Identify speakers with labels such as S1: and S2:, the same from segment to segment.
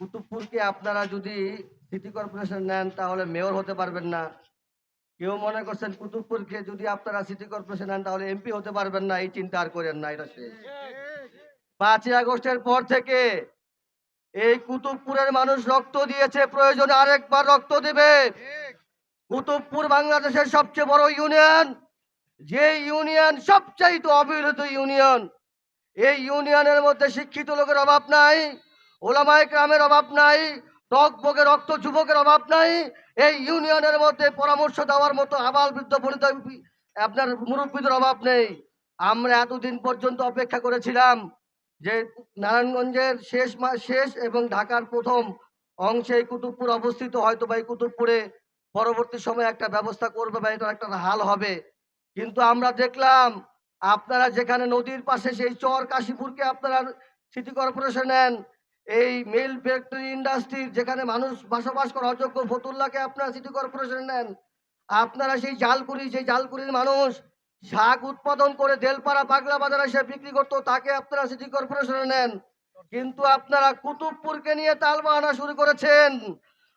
S1: কুতুবপুরকে আপনারা যদি city corporation নেন তাহলে মেয়র হতে পারবেন না। কেউ মনে করছেন কুতুবপুরকে যদি আপনারা সিটি কর্পোরেশন নেন তাহলে এমপি হতে পারবেন না। এই চিন্তা আর করেন না, এটা শেষ। 5ই আগস্টের পর থেকে এই কুতুবপুরের মানুষ রক্ত দিয়েছে, প্রয়োজনে আরেকবার রক্ত দেবে। কুতুবপুর বাংলাদেশের সবচেয়ে বড় ইউনিয়ন, যে ইউনিয়ন সবচাইতে অবহেলিত ইউনিয়ন। এই ইউনিয়নের মধ্যে শিক্ষিত লোকের অভাব নাই, ওলামায়ে কেরামের অভাব নাই, টকবগে রক্ত যুবকের অভাব নাই। এই ইউনিয়নের মধ্যে পরামর্শ দেওয়ার মতো আবাল বৃদ্ধ বনিতা আপনার মুরব্বীদের অভাব নেই। আমরা এতদিন পর্যন্ত অপেক্ষা করেছিলাম যে নারায়ণগঞ্জের শেষ এবং ঢাকার প্রথম অংশে কুতুবপুর অবস্থিত, হয়তো বা এই কুতুবপুরে পরবর্তী সময়ে একটা ব্যবস্থা করবে বা এটা একটা হাল হবে। কিন্তু আমরা দেখলাম আপনারা যেখানে নদীর পাশে সেই চর কাশীপুরকে আপনারা সিটি কর্পোরেশন নেন, এই মিল ফ্যাক্টরি ইন্ডাস্ট্রির যেখানে মানুষ বসবাস করা অযোগ্য ফতুল্লাকে আপনারা সিটি কর্পোরেশন নেন। আপনারা সেই জালকুড়ির মানুষ শাক উৎপাদন করে দেলপাড়া পাগলা বাজারে এসে বিক্রি করতো, তাকে আপনারা সিটি কর্পোরেশনে নেন। কিন্তু আপনারা কুতুবপুরকে নিয়ে তালবাহানা শুরু করেছেন।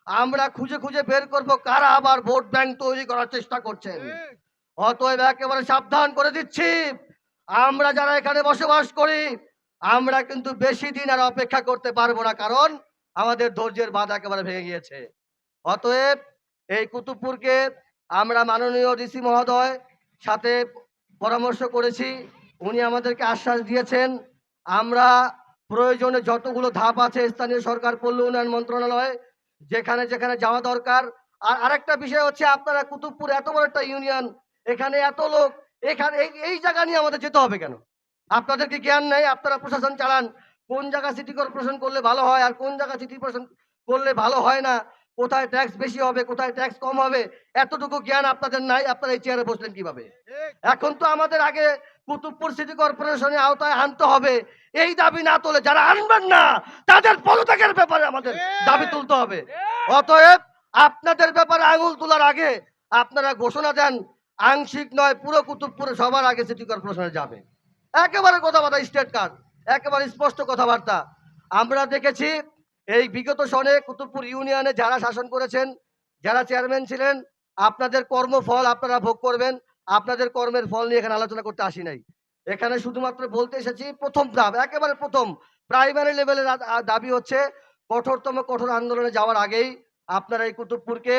S1: আমরা খুঁজে খুঁজে বের করব কারা আবার ভোট ব্যাংক তৈরি করার চেষ্টা করছেন। অতএব একেবারে সাবধান করে দিচ্ছি, আমরা যারা এখানে বসবাস করি আমরা কিন্তু বেশি দিন আর অপেক্ষা করতে পারবো না, কারণ আমাদের ধৈর্যের বাঁধ একেবারে ভেঙে গিয়েছে। অতএব এই কুতুবপুরকে আমরা মাননীয় ডিসি মহোদয় সাথে পরামর্শ করেছি, উনি আমাদেরকে আশ্বাস দিয়েছেন আমরা প্রয়োজনে যতগুলো ধাপ আছে স্থানীয় সরকার পল্লী উন্নয়ন মন্ত্রণালয় যেখানে যেখানে যাওয়া দরকার। আর আরেকটা বিষয় হচ্ছে, আপনারা কুতুবপুর এত বড় একটা ইউনিয়ন, এখানে এত লোক, এখানে এই জায়গা নিয়ে আমাদের যেতে হবে কেন? আপনাদের কি জ্ঞান নেই? আপনারা প্রশাসন চালান, কোন জায়গা সিটি কর্পোরেশন করলে ভালো হয় আর কোন জায়গা সিটি কর্পোরেশন করলে ভালো হয় না, কোথায় ট্যাক্স বেশি হবে কোথায় ট্যাক্স কম হবে, এতটুকু জ্ঞান আপনাদের নাই। আপনারা এই চেয়ারে বসলেন কিভাবে? এখন তো আমাদের আগে কুতুবপুর সিটি কর্পোরেশনের আওতায় আনতে হবে। এই দাবি না তোলে যারা আনবেন না তাদের পদত্যাগের ব্যাপারে আমাদের দাবি তুলতে হবে। অতএব আপনাদের ব্যাপারে আঙুল তোলার আগে আপনারা ঘোষণা দেন, আংশিক নয় পুরো কুতুবপুরে সবার আগে সিটি কর্পোরেশনে যাবে। একেবারে কথাবার্তা স্টেট কার্ড, একেবারে স্পষ্ট কথাবার্তা। আমরা দেখেছি এই বিগত সনে কুতুবপুর ইউনিয়নে যারা শাসন করেছেন, যারা চেয়ারম্যান ছিলেন, আপনাদের কর্মফল আপনারা ভোগ করবেন। আপনাদের কর্মের ফল নিয়ে এখানে আলোচনা করতে আসি নাই, এখানে শুধুমাত্র বলতে এসেছি প্রথম ধাপ, একেবারে প্রথম প্রাইমারি লেভেলের দাবি হচ্ছে কঠোর আন্দোলনে যাওয়ার আগেই আপনারা এই কুতুবপুরকে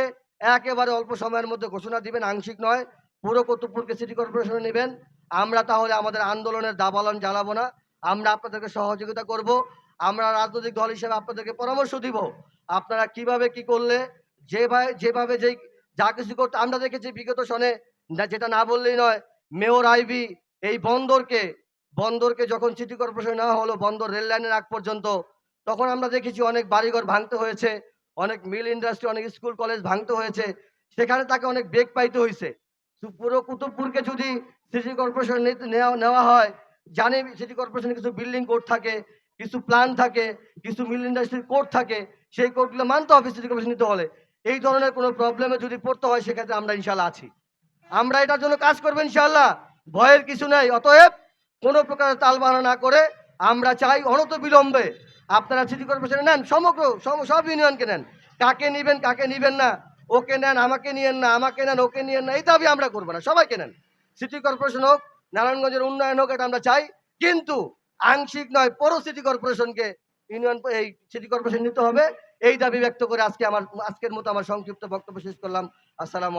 S1: একেবারে অল্প সময়ের মধ্যে ঘোষণা দিবেন, আংশিক নয় পুরো কুতুবপুরকে সিটি কর্পোরেশনে নেবেন। আমরা তাহলে আমাদের আন্দোলনের দাবালন জ্বালাবো না, আমরা আপনাদেরকে সহযোগিতা করব। আমরা রাজনৈতিক দল হিসেবে আপনাদেরকে পরামর্শ দিব আপনারা কিভাবে কি করলে যেভাবে যেই যা কিছু করতে। আমরা দেখেছি বিগত সনে, যেটা না বললেই নয়, মেয়র আইভি এই বন্দরকে যখন সিটি কর্পোরেশন নেওয়া হলো, বন্দর রেল লাইনের আগ পর্যন্ত, তখন আমরা দেখেছি অনেক বাড়িঘর ভাঙতে হয়েছে, অনেক মিল ইন্ডাস্ট্রি, অনেক স্কুল কলেজ ভাঙতে হয়েছে, সেখানে তাকে অনেক বেগ পাইতে হয়েছে। পুরো কুতুবপুরকে যদি সিটি কর্পোরেশন নেওয়া হয়, জানে সিটি কর্পোরেশনে কিছু বিল্ডিং কোড থাকে, কিছু প্ল্যান থাকে, কিছু মিল ইন্ডাস্ট্রির কোড থাকে, সেই কোডগুলো মানতে হবে সিটি কর্পোরেশন নিতে হলে। এই ধরনের কোনো প্রবলেমে যদি পড়তে হয় সেক্ষেত্রে আমরা ইনশাল্লাহ আছি, আমরা এটার জন্য কাজ করবো ইনশাল্লাহ, ভয়ের কিছু নেই। অতএব কোনো প্রকার তালবাহানা না করে আমরা চাই অনতিবিলম্বে আপনারা সিটি কর্পোরেশনে নেন, সব ইউনিয়নকে নেন। কাকে নিবেন কাকে নিবেন না, ওকে নেন আমাকে নিয়েন না, আমাকে নেন ওকে নিয়েন না, এই দাবি আমরা করবো না, সবাইকে নেন। সিটি কর্পোরেশন হোক, নারায়ণগঞ্জের উন্নয়ন হোক, এটা আমরা চাই, কিন্তু আংশিক নয় পুরো সিটি কর্পোরেশনকে এই সিটি কর্পোরেশন নিতে হবে। এই দাবি ব্যক্ত করে আজকের মতো আমার সংক্ষিপ্ত বক্তব্য শেষ করলাম। আসসালামু